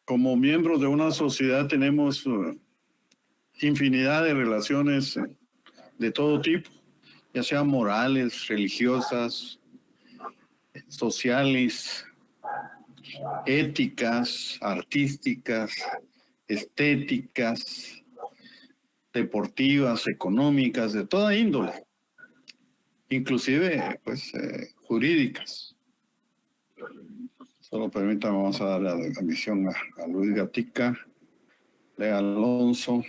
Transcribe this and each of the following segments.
como miembros de una sociedad tenemos infinidad de relaciones de todo tipo, ya sean morales, religiosas, sociales, éticas, artísticas, estéticas, deportivas, económicas, de toda índole, inclusive pues jurídicas. Solo permítame, vamos a dar la admisión a Luis Gatica, Lea Alonso,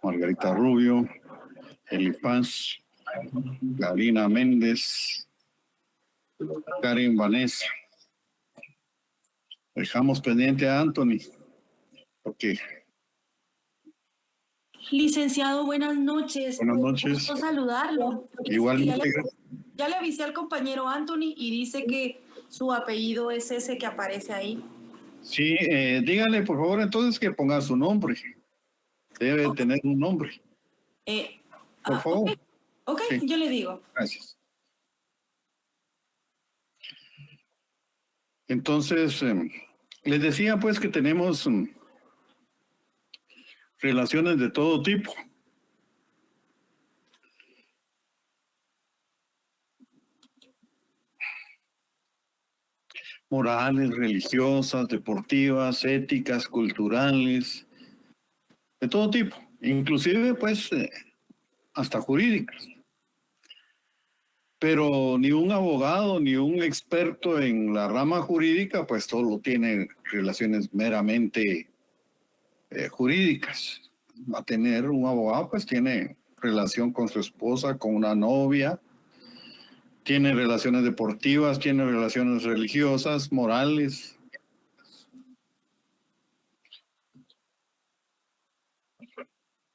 Margarita Rubio, Eli Paz, Karina Méndez, Karen Vanessa. Dejamos pendiente a Anthony, porque... Licenciado, buenas noches. Buenas noches. Gusto saludarlo. Igualmente. Ya le avisé al compañero Anthony y dice que su apellido es ese que aparece ahí. Sí, dígale por favor entonces que ponga su nombre. Debe tener un nombre. Por favor. Ok, sí. Yo le digo. Gracias. Entonces, les decía pues que tenemos relaciones de todo tipo. Morales, religiosas, deportivas, éticas, culturales, de todo tipo, inclusive pues hasta jurídicas. Pero ni un abogado ni un experto en la rama jurídica pues solo tiene relaciones meramente jurídicas. Va a tener un abogado pues tiene relación con su esposa, con una novia, tiene relaciones deportivas, tiene relaciones religiosas, morales.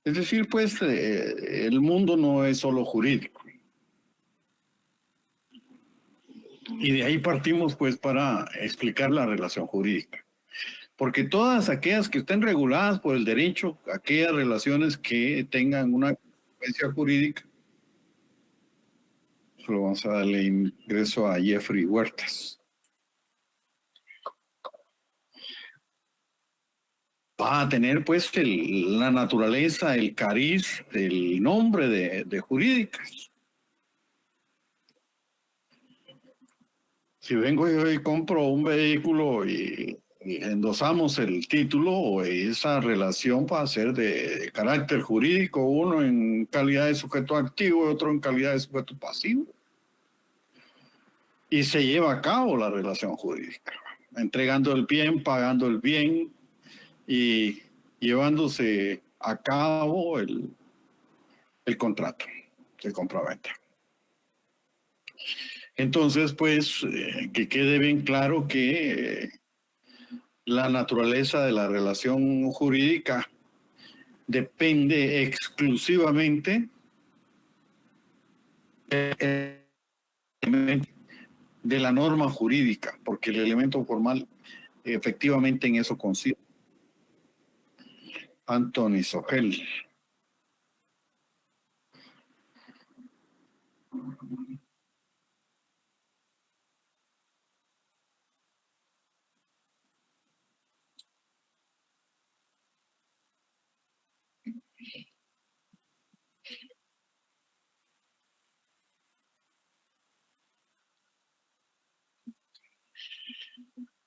Es decir, pues, el mundo no es solo jurídico. Y de ahí partimos, pues, para explicar la relación jurídica. Porque todas aquellas que estén reguladas por el derecho, aquellas relaciones que tengan una consecuencia jurídica, solo vamos a darle ingreso a Jeffrey Huertas. Va a tener pues la naturaleza, el cariz, el nombre de jurídicas. Si vengo yo y compro un vehículo y endosamos el título, esa relación va a ser de carácter jurídico, uno en calidad de sujeto activo y otro en calidad de sujeto pasivo. Y se lleva a cabo la relación jurídica, entregando el bien, pagando el bien y llevándose a cabo el contrato de compraventa. Entonces, pues, que quede bien claro que la naturaleza de la relación jurídica depende exclusivamente de la norma jurídica, porque el elemento formal efectivamente en eso consiste. Anthony Sogel.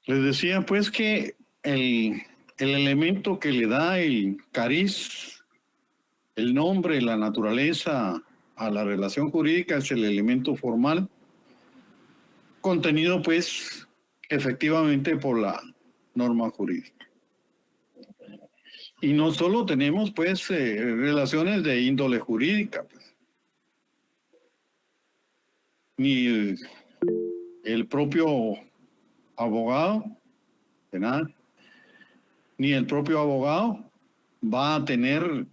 Les decía pues que el elemento que le da el cariz, el nombre, la naturaleza a la relación jurídica es el elemento formal, contenido pues efectivamente por la norma jurídica. Y no solo tenemos pues relaciones de índole jurídica, pues, ni el propio abogado penal, ni el propio abogado va a tener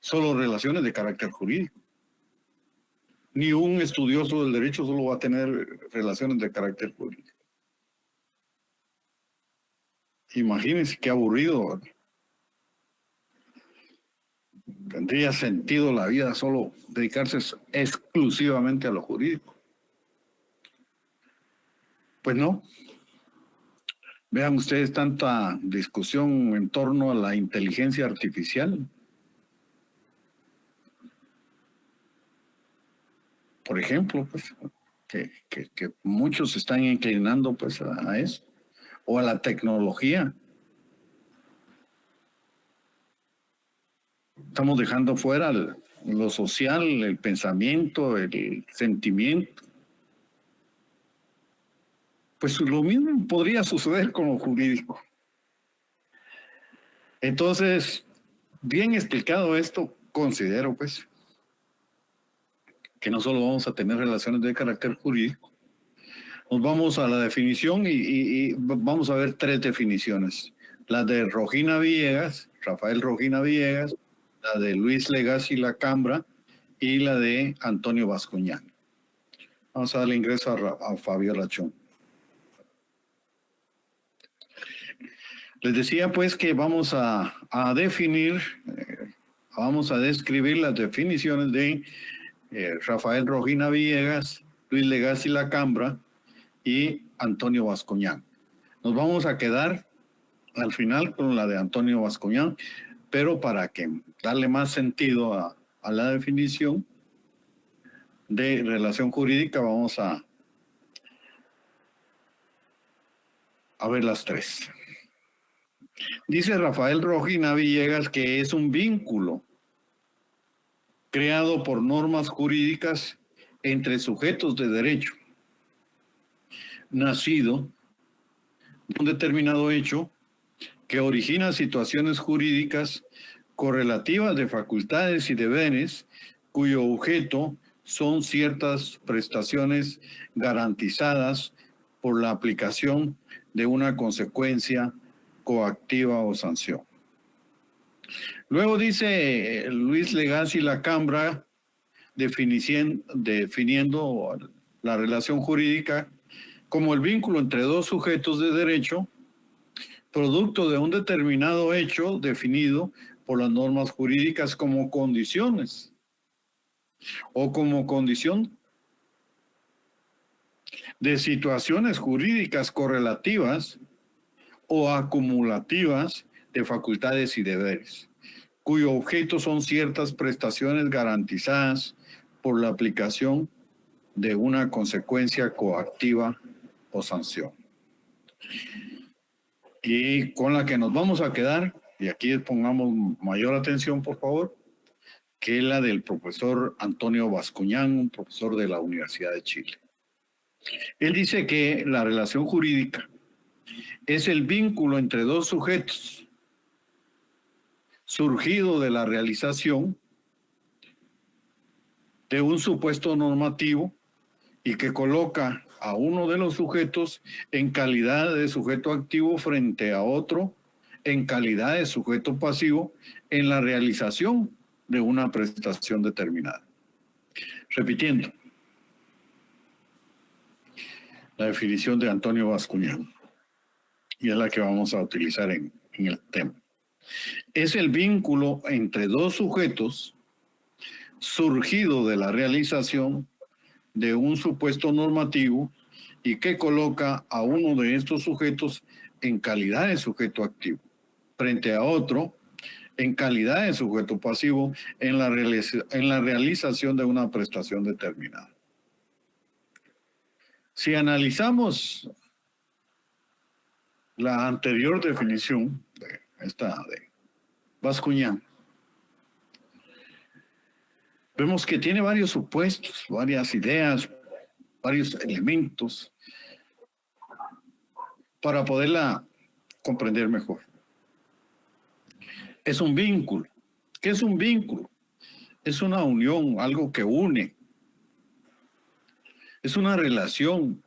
solo relaciones de carácter jurídico. Ni un estudioso del derecho solo va a tener relaciones de carácter jurídico. Imagínense qué aburrido, ¿verdad? Tendría sentido la vida solo dedicarse exclusivamente a lo jurídico. Pues no. Vean ustedes tanta discusión en torno a la inteligencia artificial. Por ejemplo, pues, que muchos se están inclinando pues a eso, o a la tecnología. Estamos dejando fuera lo social, el pensamiento, el sentimiento. Pues lo mismo podría suceder con lo jurídico. Entonces, bien explicado esto, considero pues que no solo vamos a tener relaciones de carácter jurídico, nos vamos a la definición y vamos a ver 3 definiciones. La de Rojina Villegas, Rafael Rojina Villegas, la de Luis Legazpi Lacambra y la de Antonio Bascuñán. Vamos a darle ingreso a Fabiola Chong. Les decía pues que vamos a definir, vamos a describir las definiciones de Rafael Rojina Villegas, Luis Legazpi Lacambra y Antonio Bascuñán. Nos vamos a quedar al final con la de Antonio Bascuñán, pero para que darle más sentido a la definición de relación jurídica, vamos a ver las 3. Dice Rafael Rojina Villegas que es un vínculo creado por normas jurídicas entre sujetos de derecho, nacido de un determinado hecho que origina situaciones jurídicas correlativas de facultades y deberes cuyo objeto son ciertas prestaciones garantizadas por la aplicación de una consecuencia coactiva o sanción. Luego dice Luis Legazpi Lacambra, definiendo la relación jurídica como el vínculo entre 2 sujetos de derecho, producto de un determinado hecho definido por las normas jurídicas como condiciones o como condición de situaciones jurídicas correlativas o acumulativas de facultades y deberes, cuyo objeto son ciertas prestaciones garantizadas por la aplicación de una consecuencia coactiva o sanción. Y con la que nos vamos a quedar, y aquí pongamos mayor atención, por favor, que es la del profesor Antonio Bascuñán, un profesor de la Universidad de Chile. Él dice que la relación jurídica es el vínculo entre 2 sujetos surgido de la realización de un supuesto normativo y que coloca a uno de los sujetos en calidad de sujeto activo frente a otro en calidad de sujeto pasivo en la realización de una prestación determinada. Repitiendo, la definición de Antonio Bascuñán, y es la que vamos a utilizar en el tema. Es el vínculo entre 2 sujetos surgido de la realización de un supuesto normativo y que coloca a uno de estos sujetos en calidad de sujeto activo frente a otro en calidad de sujeto pasivo en la realización de una prestación determinada. Si analizamos la anterior definición de Bascuñán, vemos que tiene varios supuestos, varias ideas, varios elementos para poderla comprender mejor. Es un vínculo. ¿Qué es un vínculo? Es una unión, algo que une. Es una relación.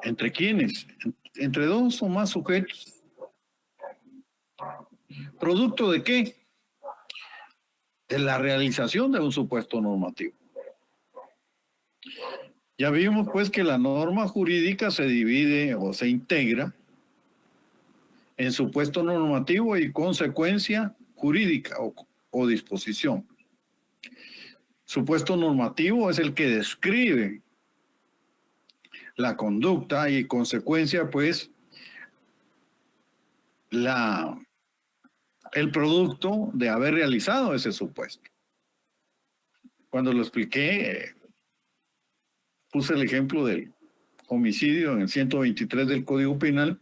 ¿Entre quiénes? Entre 2 o más sujetos. ¿Producto de qué? De la realización de un supuesto normativo. Ya vimos pues que la norma jurídica se divide o se integra en supuesto normativo y consecuencia jurídica o disposición. Supuesto normativo es el que describe la conducta y consecuencia, pues, el producto de haber realizado ese supuesto. Cuando lo expliqué, puse el ejemplo del homicidio en el 123 del Código Penal.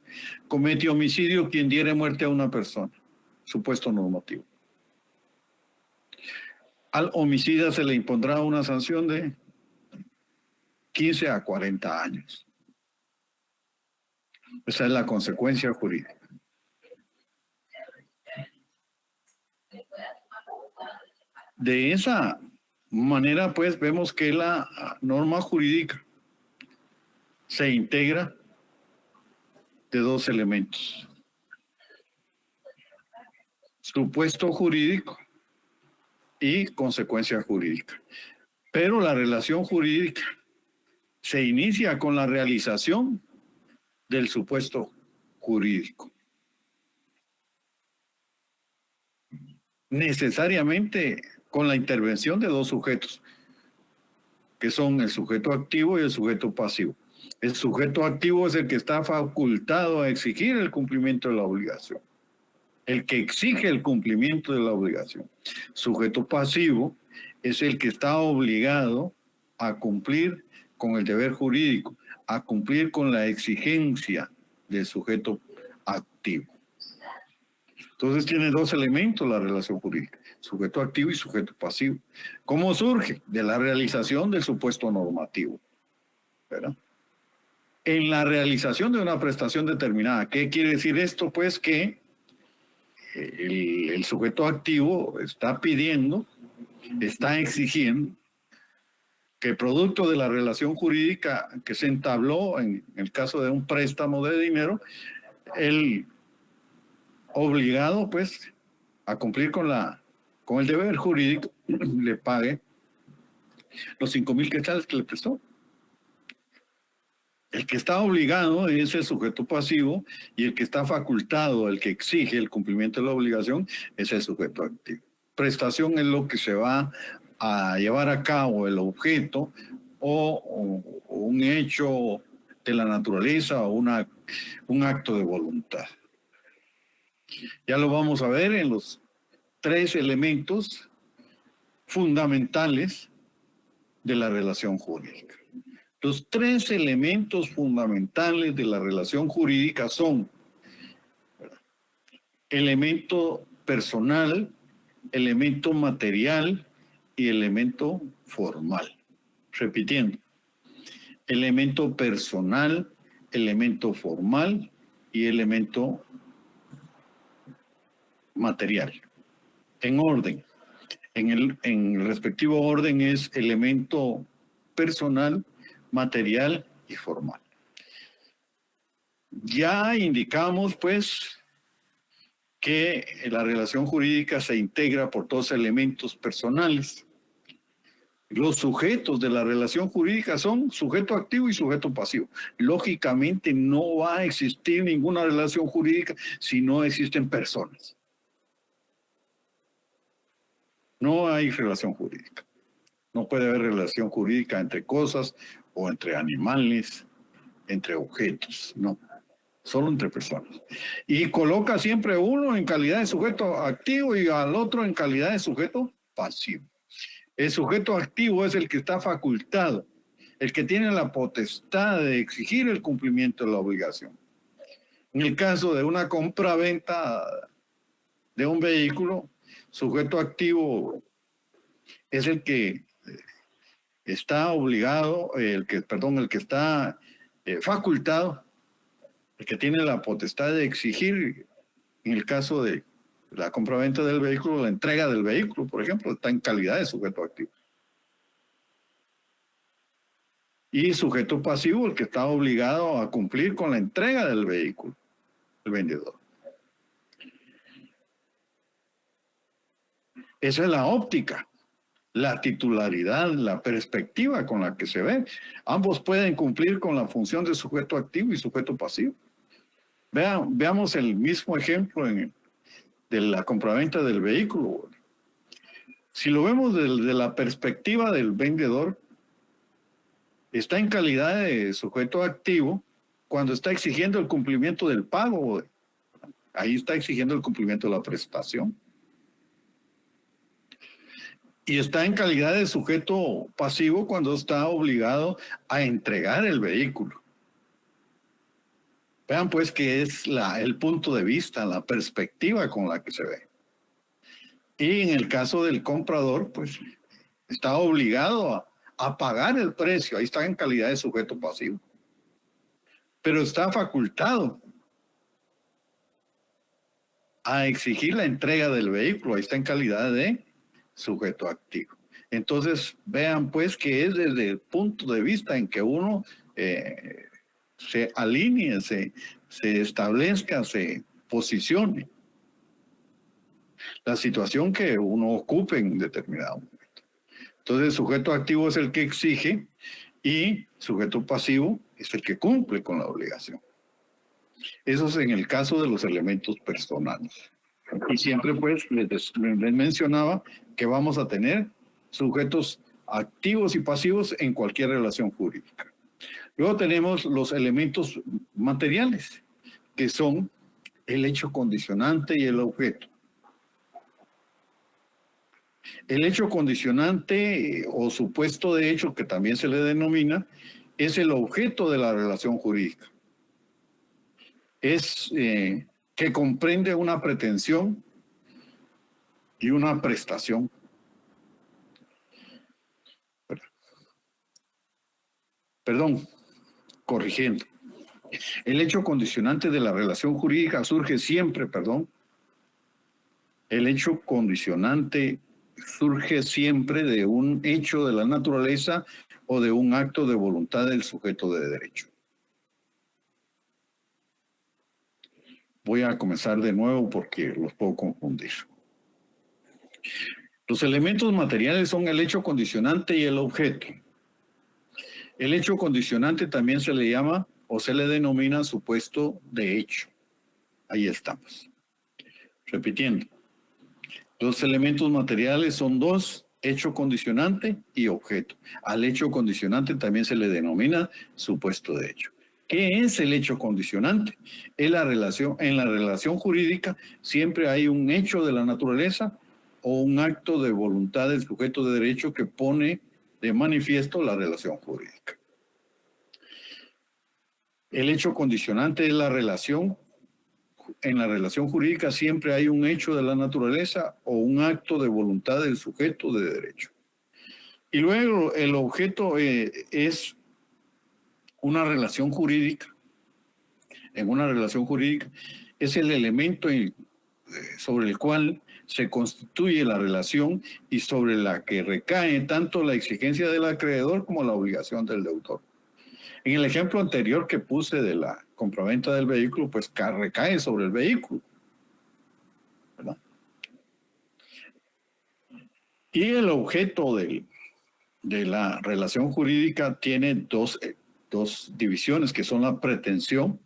Comete homicidio quien diere muerte a una persona, supuesto normativo. Al homicida se le impondrá una sanción de 15 a 40 años. Esa es la consecuencia jurídica. De esa manera, pues, vemos que la norma jurídica se integra de dos elementos: supuesto jurídico y consecuencia jurídica. Pero la relación jurídica se inicia con la realización del supuesto jurídico. Necesariamente con la intervención de dos sujetos, que son el sujeto activo y el sujeto pasivo. El sujeto activo es el que está facultado a exigir el cumplimiento de la obligación, el que exige el cumplimiento de la obligación. Sujeto pasivo es el que está obligado a cumplir con el deber jurídico, a cumplir con la exigencia del sujeto activo. Entonces tiene dos elementos la relación jurídica: sujeto activo y sujeto pasivo. ¿Cómo surge? De la realización del supuesto normativo, ¿verdad? En la realización de una prestación determinada. ¿Qué quiere decir esto? Pues que el sujeto activo está pidiendo, está exigiendo que producto de la relación jurídica que se entabló en el caso de un préstamo de dinero, el obligado, pues, a cumplir con el deber jurídico, le pague los 5,000 quetzales que le prestó. El que está obligado es el sujeto pasivo y el que está facultado, el que exige el cumplimiento de la obligación, es el sujeto activo. Prestación es lo que se va a llevar a cabo, el objeto o un hecho de la naturaleza o un acto de voluntad. Ya lo vamos a ver en los tres elementos fundamentales de la relación jurídica. Los tres elementos fundamentales de la relación jurídica son elemento personal, elemento material y elemento formal. Repitiendo: elemento personal, elemento formal y elemento material. En orden. En el respectivo orden es elemento personal, material y formal. Ya indicamos, pues, que la relación jurídica se integra por dos elementos personales. Los sujetos de la relación jurídica son sujeto activo y sujeto pasivo. Lógicamente no va a existir ninguna relación jurídica si no existen personas. No hay relación jurídica. No puede haber relación jurídica entre cosas o entre animales, entre objetos, no. Solo entre personas. Y coloca siempre uno en calidad de sujeto activo y al otro en calidad de sujeto pasivo. El sujeto activo es el que está facultado, el que tiene la potestad de exigir el cumplimiento de la obligación. En el caso de una compra-venta de un vehículo, sujeto activo es el que está obligado, el que está facultado, el que tiene la potestad de exigir, en el caso de la compraventa del vehículo, la entrega del vehículo, por ejemplo, está en calidad de sujeto activo. Y sujeto pasivo, el que está obligado a cumplir con la entrega del vehículo, el vendedor. Esa es la óptica, la titularidad, la perspectiva con la que se ve. Ambos pueden cumplir con la función de sujeto activo y sujeto pasivo. Veamos el mismo ejemplo de la compraventa del vehículo. Si lo vemos desde la perspectiva del vendedor, está en calidad de sujeto activo cuando está exigiendo el cumplimiento del pago. Ahí está exigiendo el cumplimiento de la prestación. Y está en calidad de sujeto pasivo cuando está obligado a entregar el vehículo. Vean pues que es el punto de vista, la perspectiva con la que se ve. Y en el caso del comprador, pues está obligado a pagar el precio. Ahí está en calidad de sujeto pasivo. Pero está facultado a exigir la entrega del vehículo. Ahí está en calidad de sujeto activo. Entonces, vean pues que es desde el punto de vista en que uno se alinee, se establezca, se posicione la situación que uno ocupe en determinado momento. Entonces, sujeto activo es el que exige y sujeto pasivo es el que cumple con la obligación. Eso es en el caso de los elementos personales. Y siempre pues les mencionaba que vamos a tener sujetos activos y pasivos en cualquier relación jurídica. Luego tenemos los elementos materiales, que son el hecho condicionante y el objeto. El hecho condicionante o supuesto de hecho, que también se le denomina, es el objeto de la relación jurídica. Es que comprende una pretensión y una prestación. Perdón, corrigiendo. El hecho condicionante de la relación jurídica surge siempre, el hecho condicionante surge siempre de un hecho de la naturaleza o de un acto de voluntad del sujeto de derecho. Voy a comenzar de nuevo porque los puedo confundir. Los elementos materiales son el hecho condicionante y el objeto. El hecho condicionante también se le llama o se le denomina supuesto de hecho. Ahí estamos. Repitiendo. Los elementos materiales son dos, hecho condicionante y objeto. Al hecho condicionante también se le denomina supuesto de hecho. ¿Qué es el hecho condicionante? En la relación jurídica siempre hay un hecho de la naturaleza o un acto de voluntad del sujeto de derecho que pone de manifiesto la relación jurídica. El hecho condicionante es la relación. En la relación jurídica siempre hay un hecho de la naturaleza o un acto de voluntad del sujeto de derecho. Y luego el objeto es una relación jurídica. En una relación jurídica es el elemento sobre el cual se constituye la relación y sobre la que recae tanto la exigencia del acreedor como la obligación del deudor. En el ejemplo anterior que puse de la compraventa del vehículo, pues recae sobre el vehículo, ¿verdad? Y el objeto de la relación jurídica tiene dos divisiones, que son la pretensión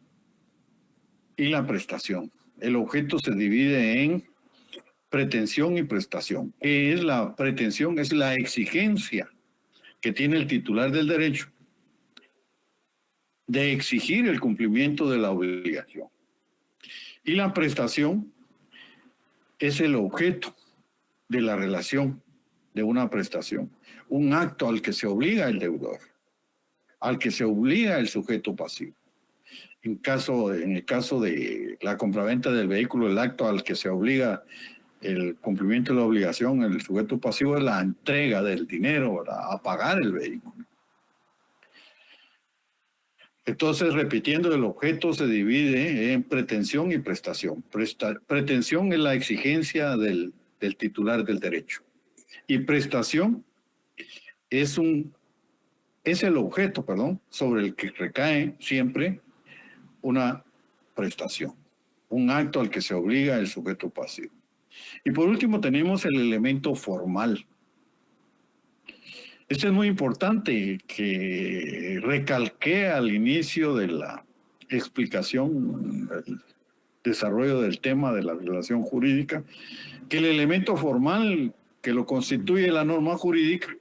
y la prestación. El objeto se divide en pretensión y prestación. ¿Qué es la pretensión? Es la exigencia que tiene el titular del derecho de exigir el cumplimiento de la obligación. Y la prestación es el objeto de la relación de una prestación, un acto al que se obliga el deudor, al que se obliga el sujeto pasivo. En el caso de la compraventa del vehículo, el acto al que se obliga el cumplimiento de la obligación, el sujeto pasivo es la entrega del dinero, ¿verdad?, a pagar el vehículo. Entonces, repitiendo, el objeto se divide en pretensión y prestación. Pretensión es la exigencia del titular del derecho. Y prestación es el objeto, sobre el que recae siempre una prestación, un acto al que se obliga el sujeto pasivo. Y por último tenemos el elemento formal. Este es muy importante, que recalqué al inicio de la explicación, el desarrollo del tema de la relación jurídica, que el elemento formal que lo constituye la norma jurídica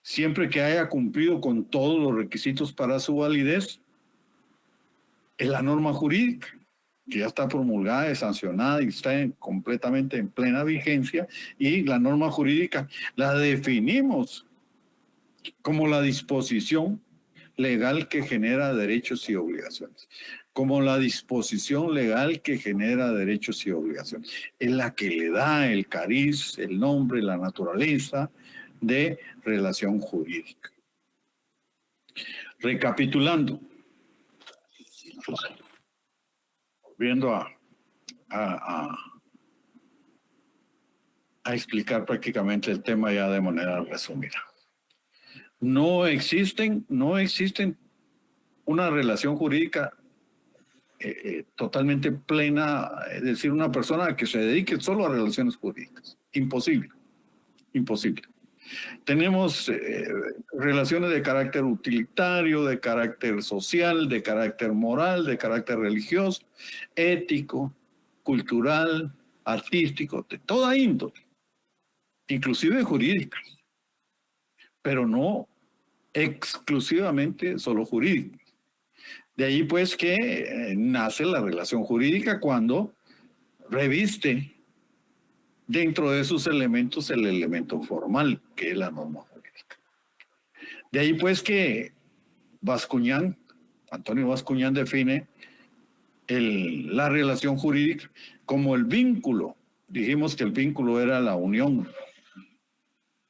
siempre que haya cumplido con todos los requisitos para su validez, es la norma jurídica, que ya está promulgada, es sancionada y está completamente en plena vigencia, y la norma jurídica la definimos como la disposición legal que genera derechos y obligaciones, como la disposición legal que genera derechos y obligaciones. Es la que le da el cariz, el nombre, la naturaleza de relación jurídica. Recapitulando, volviendo a explicar prácticamente el tema ya de manera resumida. No existen una relación jurídica totalmente plena, es decir, una persona que se dedique solo a relaciones jurídicas. Imposible, imposible. Tenemos relaciones de carácter utilitario, de carácter social, de carácter moral, de carácter religioso, ético, cultural, artístico, de toda índole, inclusive jurídica, pero no exclusivamente solo jurídica. De ahí pues que nace la relación jurídica cuando reviste dentro de sus elementos el elemento formal, que es la norma jurídica. De ahí pues que Antonio Bascuñán define la relación jurídica como el vínculo. Dijimos que el vínculo era la unión,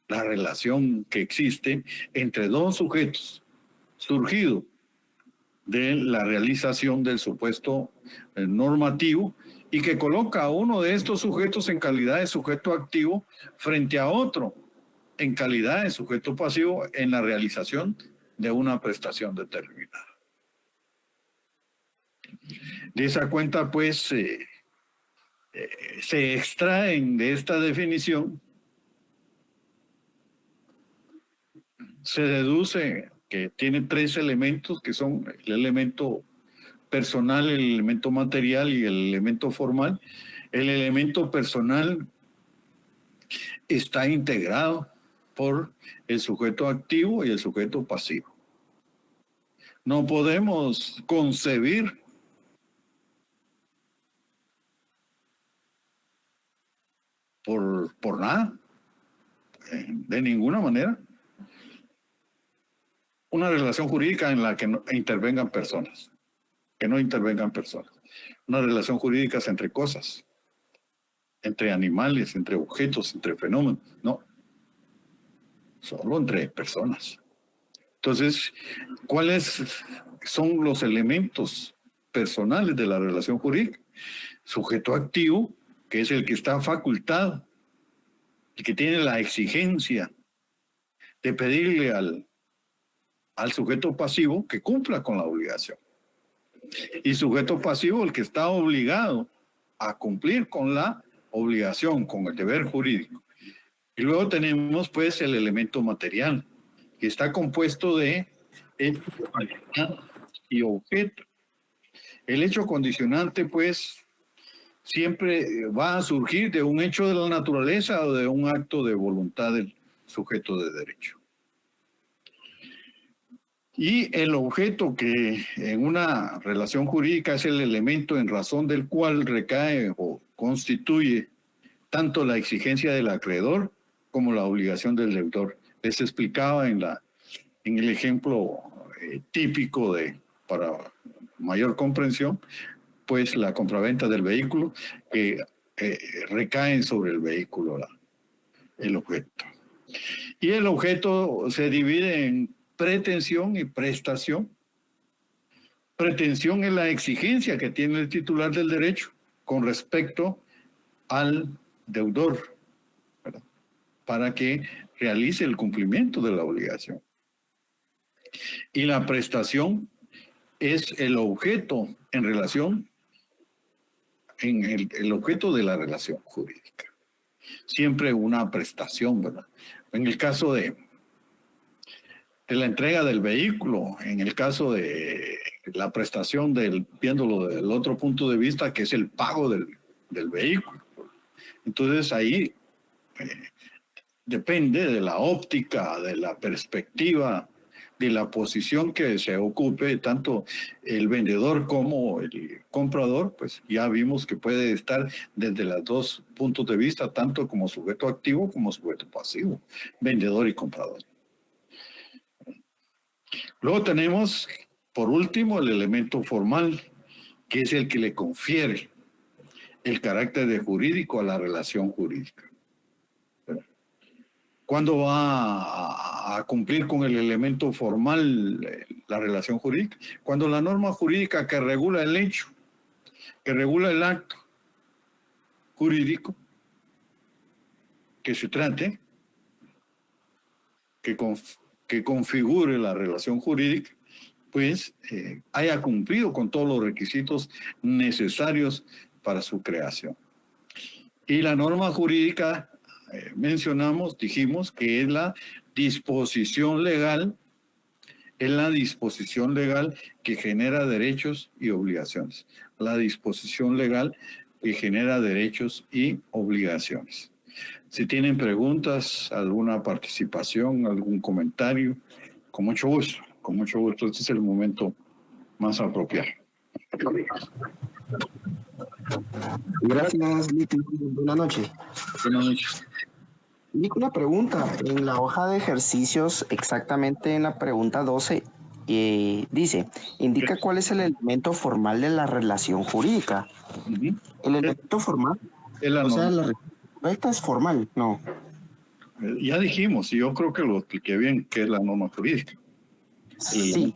la relación que existe entre dos sujetos, surgido de la realización del supuesto normativo, y que coloca a uno de estos sujetos en calidad de sujeto activo frente a otro en calidad de sujeto pasivo en la realización de una prestación determinada. De esa cuenta, pues, se extraen de esta definición, se deduce que tiene tres elementos, que son el elemento personal, el elemento material y el elemento formal. El elemento personal está integrado por el sujeto activo y el sujeto pasivo. No podemos concebir por nada, de ninguna manera, una relación jurídica en la que no intervengan personas, Una relación jurídica es entre cosas, entre animales, entre objetos, entre fenómenos, no, solo entre personas. Entonces, ¿cuáles son los elementos personales de la relación jurídica? Sujeto activo, que es el que está facultado, el que tiene la exigencia de pedirle al sujeto pasivo que cumpla con la obligación. Y sujeto pasivo, el que está obligado a cumplir con la obligación, con el deber jurídico. Y luego tenemos pues el elemento material, que está compuesto de hecho y objeto. El hecho condicionante pues siempre va a surgir de un hecho de la naturaleza o de un acto de voluntad del sujeto de derecho. Y el objeto, que en una relación jurídica es el elemento en razón del cual recae o constituye tanto la exigencia del acreedor como la obligación del deudor. Les explicaba en el ejemplo típico para mayor comprensión, pues la compraventa del vehículo, que recae sobre el vehículo el objeto. Y el objeto se divide en pretensión y prestación. Pretensión es la exigencia que tiene el titular del derecho con respecto al deudor, ¿verdad?, para que realice el cumplimiento de la obligación. Y la prestación es el objeto en relación, el objeto de la relación jurídica. Siempre una prestación, ¿verdad? En el caso de la entrega del vehículo, en el caso de la prestación viéndolo del otro punto de vista, que es el pago del vehículo. Entonces ahí depende de la óptica, de la perspectiva, de la posición que se ocupe tanto el vendedor como el comprador, pues ya vimos que puede estar desde los dos puntos de vista, tanto como sujeto activo como sujeto pasivo, vendedor y comprador. Luego tenemos, por último, el elemento formal, que es el que le confiere el carácter de jurídico a la relación jurídica. ¿Cuándo va a cumplir con el elemento formal la relación jurídica? Cuando la norma jurídica que regula el hecho, que regula el acto jurídico, que se trate, que configure la relación jurídica, pues haya cumplido con todos los requisitos necesarios para su creación. Y la norma jurídica, dijimos que es la disposición legal, que genera derechos y obligaciones. La disposición legal que genera derechos y obligaciones. Si tienen preguntas, alguna participación, algún comentario, con mucho gusto, este es el momento más apropiado. Gracias, Lito. Buenas noches. Buenas noches. Nico, una pregunta. En la hoja de ejercicios, exactamente en la pregunta 12, dice, indica cuál es el elemento formal de la relación jurídica. El elemento formal, o sea, la respuesta es formal, no. Ya dijimos, y yo creo que lo expliqué bien, que es la norma jurídica. Sí,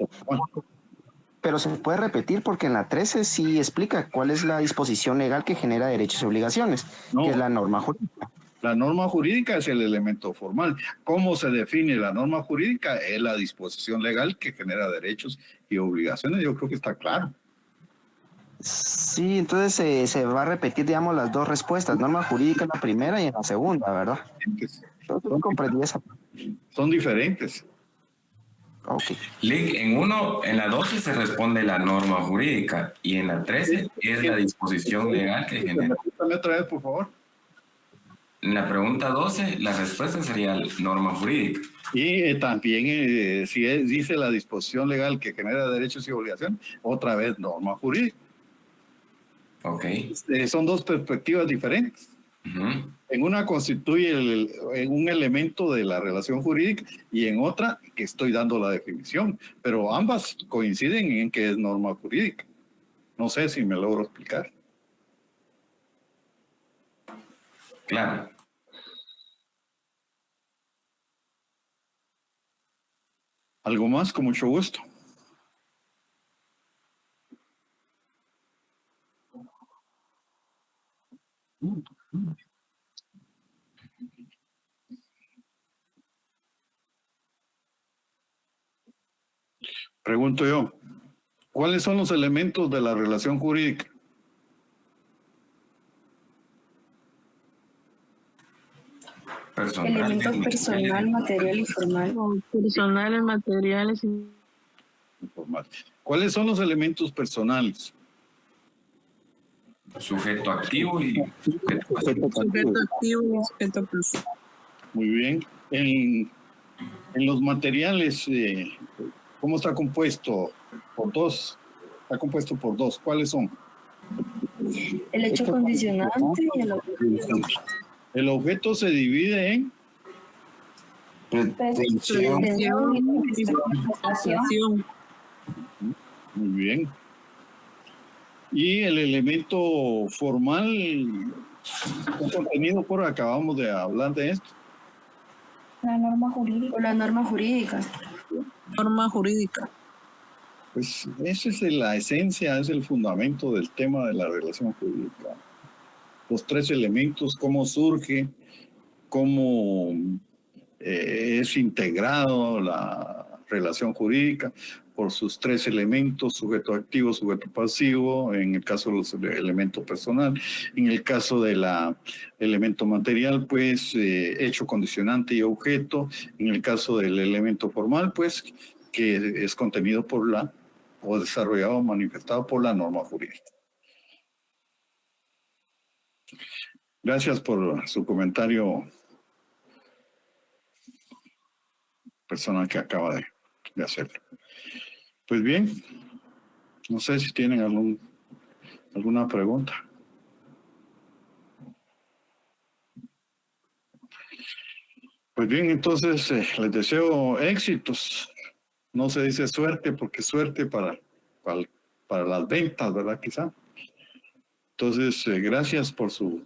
pero se puede repetir porque en la 13 sí explica cuál es la disposición legal que genera derechos y obligaciones, que es la norma jurídica. La norma jurídica es el elemento formal. ¿Cómo se define la norma jurídica? Es la disposición legal que genera derechos y obligaciones. Yo creo que está claro. Sí, entonces se va a repetir, digamos, las dos respuestas, norma jurídica en la primera y en la segunda, ¿verdad? Entonces comprendí esa. Son diferentes. Okay. Lick, en la 12 se responde la norma jurídica y en la 13 es la disposición legal que genera. Otra vez, por favor. En la pregunta 12, la respuesta sería norma jurídica. Y también, si dice la disposición legal que genera derechos y obligaciones, otra vez norma jurídica. Ok. Son dos perspectivas diferentes. En una constituye un elemento de la relación jurídica y en otra que estoy dando la definición, pero ambas coinciden en que es norma jurídica. No sé si me logro explicar. Claro. ¿Algo más? Con mucho gusto. Pregunto yo, ¿cuáles son los elementos de la relación jurídica? Elementos personal, material y formal. Personales, materiales y Informal. ¿Cuáles son los elementos personales? Sujeto activo y sujeto pasivo. sujeto activo y sujeto pasivo. Muy bien. En los materiales, ¿cómo está compuesto? Por dos. Está compuesto por dos. ¿Cuáles son? El hecho condicionante y el objeto. El objeto se divide en Pretensión y manifestación. muy bien. Y el elemento formal, un contenido por acabamos de hablar de esto. La norma jurídica. O la norma jurídica. Norma jurídica. Pues esa es la esencia, es el fundamento del tema de la relación jurídica. Los tres elementos, cómo surge, cómo es integrado la relación jurídica por sus tres elementos, sujeto activo, sujeto pasivo, en el caso de los elementos personal, en el caso del elemento material, pues hecho condicionante y objeto, en el caso del elemento formal, pues que es contenido por o desarrollado o manifestado por la norma jurídica. Gracias por su comentario, persona que acaba de hacerlo. Pues bien, no sé si tienen alguna pregunta. Pues bien, entonces les deseo éxitos. No se dice suerte porque suerte para las ventas, ¿verdad? Quizá. Entonces, gracias por su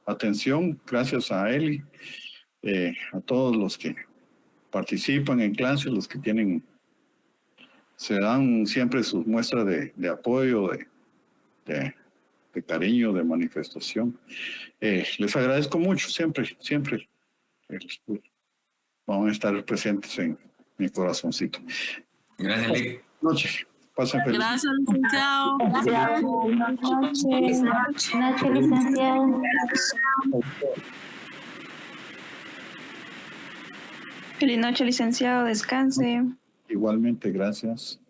atención, gracias a Eli, a todos los que participan en clases, los que se dan siempre sus muestras de apoyo, de cariño, de manifestación. Les agradezco mucho, siempre. Vamos a estar presentes en mi corazoncito. Gracias, Lick. Buenas noches. Pasen feliz. Gracias, licenciado. Gracias. Buenas noches. Buenas noches, licenciado. Feliz noche, licenciado. Descanse. Igualmente, gracias.